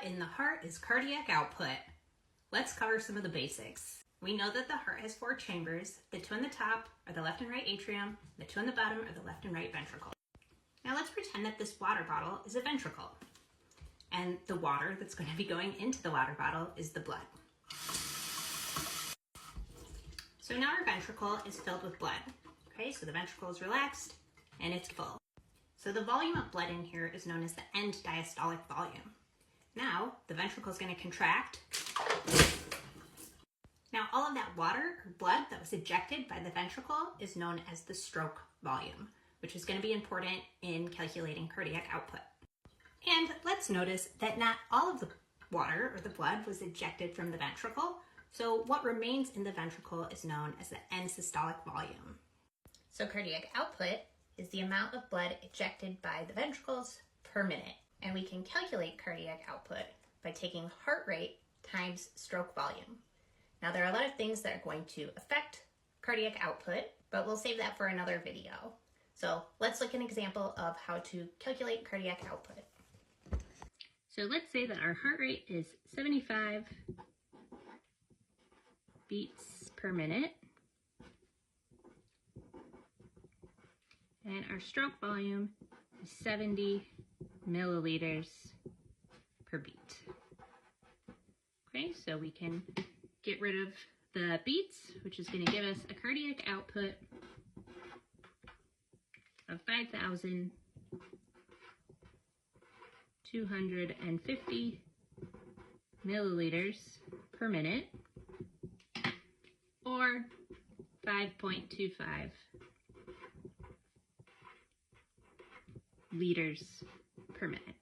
What in the heart is cardiac output? Let's cover some of the basics. We know that the heart has 4 chambers. The 2 on the top are the left and right atrium. The 2 on the bottom are the left and right ventricle. Now let's pretend that this water bottle is a ventricle. And the water that's going to be going into the water bottle is the blood. So now our ventricle is filled with blood. Okay, so the ventricle is relaxed and it's full. So the volume of blood in here is known as the end diastolic volume. Now the ventricle is going to contract. Now all of that water or blood that was ejected by the ventricle is known as the stroke volume, which is going to be important in calculating cardiac output. And let's notice that not all of the water or the blood was ejected from the ventricle. So what remains in the ventricle is known as the end systolic volume. So cardiac output is the amount of blood ejected by the ventricles per minute. And we can calculate cardiac output by taking heart rate times stroke volume. Now there are a lot of things that are going to affect cardiac output, but we'll save that for another video. So let's look at an example of how to calculate cardiac output. So let's say that our heart rate is 75 beats per minute. And our stroke volume is 70 milliliters per beat. Okay, so we can get rid of the beats, which is going to give us a cardiac output of 5,250 milliliters per minute, or 5.25 liters per minute.